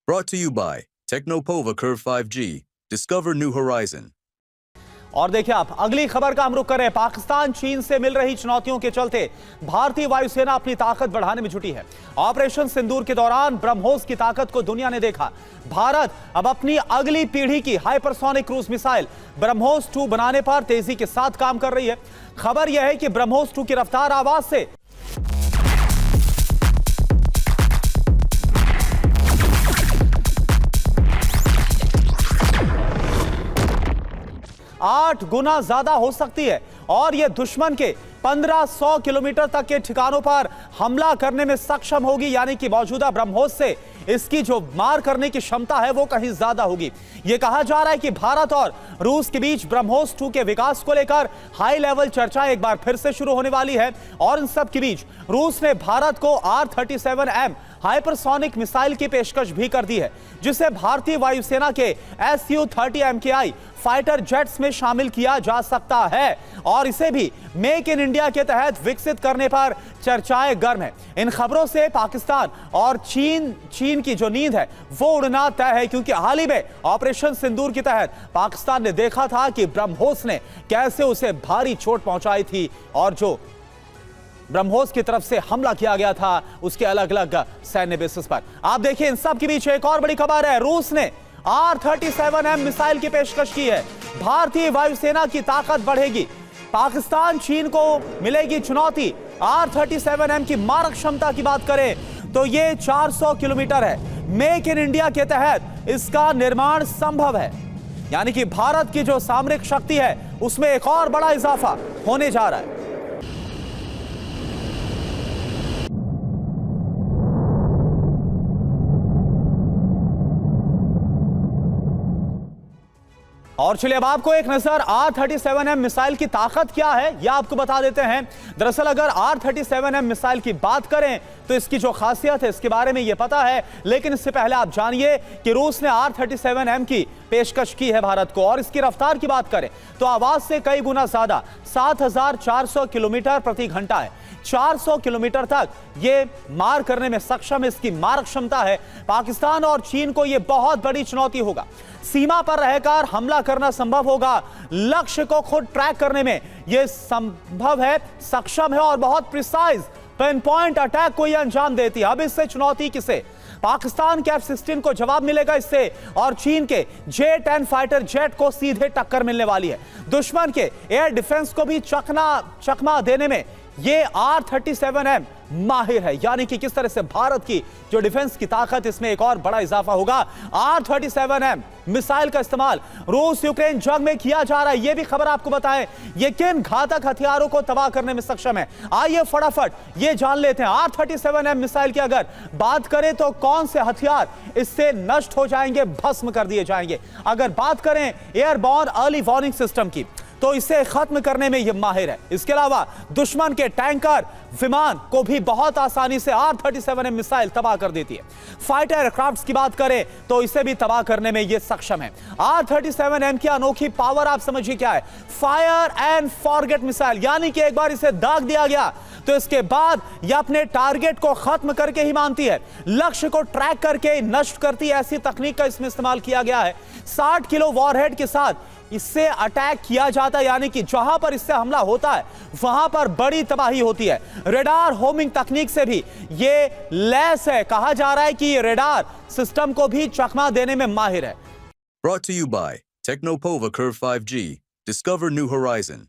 Brought to you by Technopova Curve 5G. Discover new horizon. और देखिए आप अगली खबर का हम रुख करें। पाकिस्तान चीन से मिल रही चुनौतियों के चलते भारतीय वायुसेना अपनी ताकत बढ़ाने में जुटी है। ऑपरेशन सिंदूर के दौरान ब्रह्मोस की ताकत को दुनिया ने देखा। भारत अब अपनी अगली पीढ़ी की हाइपरसोनिक क्रूज मिसाइल ब्रह्मोस 2 बनाने पर तेजी के साथ काम कर रही है। खबर यह है कि ब्रह्मोस 2 की रफ्तार आवाज से 8 गुना ज्यादा हो सकती है और यह दुश्मन के 1500 किलोमीटर तक के ठिकानों पर हमला करने में सक्षम होगी। यानी कि मौजूदा ब्रह्मोस से इसकी जो मार करने की क्षमता है वो कहीं ज्यादा होगी। यह कहा जा रहा है कि भारत और रूस के बीच ब्रह्मोस 2 के विकास को लेकर हाई लेवल चर्चा एक बार फिर से शुरू होने वाली है। और इन सब के बीच रूस ने भारत को R-37M हाइपरसोनिक मिसाइल की पेशकश भी कर दी है, जिसे भारतीय वायुसेना के Su-30 MKI फाइटर जेट्स में शामिल किया जा सकता है और इसे भी मेक इन इंडिया के तहत विकसित करने पर चर्चाएं गर्म है। इन खबरों से पाकिस्तान और चीन की जो नींद है वो उड़ना तय है, क्योंकि हाल ही में ऑपरेशन सिंदूर के तहत पाकिस्तान ने देखा था कि ब्रह्मोस ने कैसे उसे भारी चोट पहुंचाई थी और जो ब्रह्मोस की तरफ से हमला किया गया था उसके अलग अलग सैन्य बेसिस पर। आप देखिए इन सब के बीच एक और बड़ी खबर है। रूस ने R-37M मिसाइल की पेशकश की है। भारतीय वायुसेना की ताकत बढ़ेगी। पाकिस्तान चीन को मिलेगी चुनौती। R-37M की मारक क्षमता की बात करें तो ये 400 किलोमीटर है। मेक इन इंडिया के तहत इसका निर्माण संभव है, यानी कि भारत की जो सामरिक शक्ति है उसमें एक और बड़ा इजाफा होने जा रहा है। और चलिए अब आपको एक नजर R-37M मिसाइल की ताकत क्या है यह आपको बता देते हैं। दरअसल अगर R-37M मिसाइल की बात करें तो इसकी जो खासियत है इसके बारे में यह पता है, लेकिन इससे पहले आप जानिए कि रूस ने R-37M की पेशकश की है भारत को। और इसकी रफ्तार की बात करें तो आवाज से कई गुना ज्यादा 7400 किलोमीटर प्रति घंटा है। 400 किलोमीटर तक ये मार करने में सक्षम है। इसकी मारक क्षमता है। पाकिस्तान और चीन को यह बहुत बड़ी चुनौती होगा। सीमा पर रहकर हमला करना संभव होगा। लक्ष्य को खुद ट्रैक करने में यह संभव है, सक्षम है और बहुत प्रिसाइज पिन पॉइंट अटैक को यह अंजाम देती है। अब इससे चुनौती किसे? पाकिस्तान के F-16 को जवाब मिलेगा इससे और चीन के J-10 फाइटर जेट को सीधे टक्कर मिलने वाली है। दुश्मन के एयर डिफेंस को भी चकमा देने में ये R-37M माहिर है। यानी कि किस तरह से भारत की जो डिफेंस की ताकत इसमें एक और बड़ा इजाफा होगा। R-37M मिसाइल का इस्तेमाल रूस यूक्रेन जंग में किया जा रहा है। यह भी खबर आपको बताएं ये किन घातक हथियारों को तबाह करने में सक्षम है। आइए फटाफट ये जान लेते हैं। R-37M मिसाइल की अगर बात करें तो कौन से हथियार इससे नष्ट हो जाएंगे, भस्म कर दिए जाएंगे। अगर बात करें एयरबॉर्न अर्ली वार्निंग सिस्टम की तो इसे खत्म करने में यह माहिर है। इसके अलावा दुश्मन के टैंकर विमान को भी बहुत आसानी से R-37M मिसाइल तबाह कर देती है। फाइटर एयरक्राफ्ट्स की बात करें तो इसे भी तबाह करने में यह सक्षम है। R-37M की अनोखी पावर आप समझिए क्या है। फायर एंड फॉरगेट मिसाइल, यानी कि एक बार इसे दाग दिया गया तो इसके बाद यह अपने टारगेट को खत्म करके ही मानती है। लक्ष्य को ट्रैक करके नष्ट करती है। ऐसी तकनीक का इसमें इस्तेमाल किया गया है। 60 किलो वॉरहेड के साथ इससे अटैक किया जाता है, यानी कि जहां पर इससे हमला होता है वहां पर बड़ी तबाही होती है। रेडार होमिंग तकनीक से भी ये लैस है। कहा जा रहा है कि ये रेडार सिस्टम को भी चकमा देने में माहिर है। Brought to you by Technopova Curve 5G. Discover new horizon.